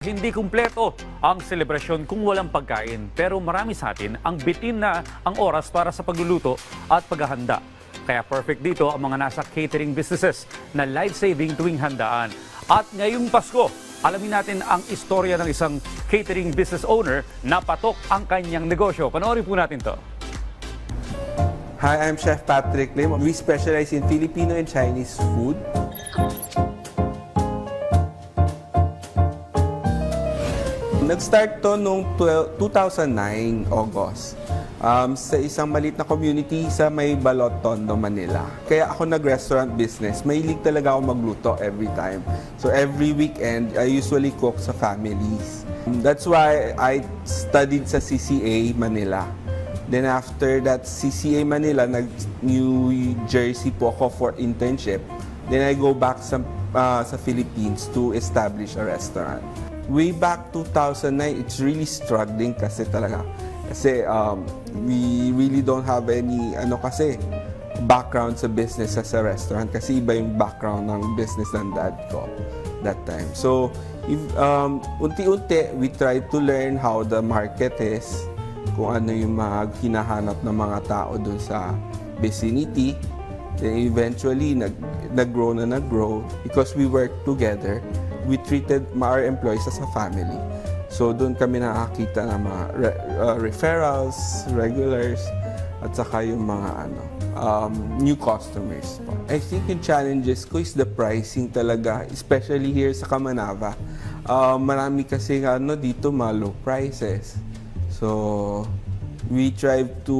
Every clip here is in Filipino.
Hindi kumpleto ang selebrasyon kung walang pagkain, pero marami sa atin ang bitin na ang oras para sa pagluluto at paghahanda. Kaya perfect dito ang mga nasa catering businesses na life-saving tuwing handaan. At ngayong Pasko, alamin natin ang istorya ng isang catering business owner na patok ang kanyang negosyo. Panoorin po natin to. Hi, I'm Chef Patrick Lim. We specialize in Filipino and Chinese food. Nag-start to noong 2009, August. Sa isang maliit na community sa may Balot, Tondo, Manila. Kaya ako nag-restaurant business. Mahilig talaga ako magluto every time. So every weekend, I usually cook sa families. That's why I studied sa CCA Manila. Then after that CCA Manila, nag-New Jersey po ako for internship. Then I go back sa Philippines to establish a restaurant. Way back 2009, it's really struggling kasi talaga. Kasi we really don't have any background sa business as a restaurant kasi iba yung background ng business ng dad ko that time. So, unti-unti, we try to learn how the market is, kung ano yung mga hinahanap ng mga tao dun sa vicinity. Then eventually, nag-grow because we work together. We treated our employees as a family. So doon kami nakakita ng mga referrals, regulars, at saka yung mga new customers po. I think yung challenges ko is the pricing talaga, especially here sa Kamanava. Marami kasi dito mga low prices. So we try to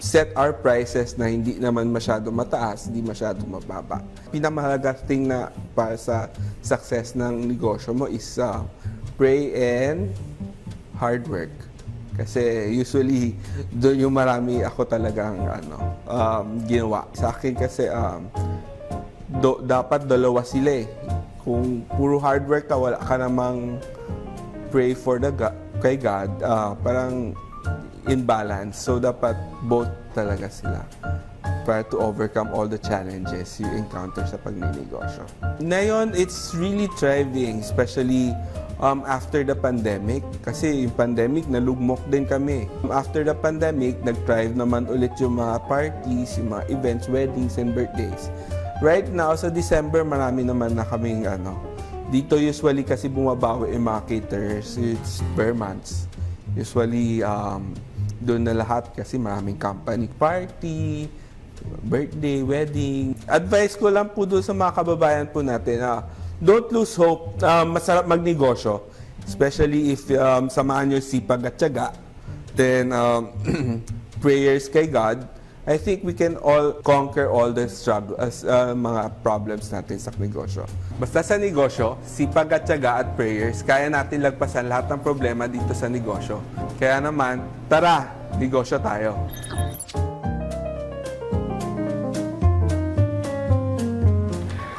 set our prices na hindi naman masyado mataas, hindi masyado mababa. Pinamahalaga thing na para sa success ng negosyo mo is pray and hard work. Kasi usually doon yung marami ako talagang ginawa. Sa akin kasi dapat dalawa sila eh. Kung puro hard work ka, wala ka namang pray for kay God, parang imbalance. So, dapat both talaga sila para to overcome all the challenges you encounter sa pagninegosyo. Ngayon, it's really thriving, especially after the pandemic. Kasi yung pandemic, nalugmok din kami. After the pandemic, nag-thrive naman ulit yung mga parties, yung mga events, weddings, and birthdays. Right now, sa December, marami naman na kaming dito usually kasi bumabawi yung mga caterers, it's per months. Usually, doon na lahat kasi maraming company party, birthday, wedding. Advice ko lang po doon sa mga kababayan po natin, don't lose hope. Masarap magnegosyo, especially if samahan nyo sipag at tiyaga. Then, prayers kay God. I think we can all conquer all the struggles, mga problems natin sa negosyo. Basta sa negosyo, sipag at tiyaga at prayers, kaya natin lagpasan lahat ng problema dito sa negosyo. Kaya naman, tara, negosyo tayo.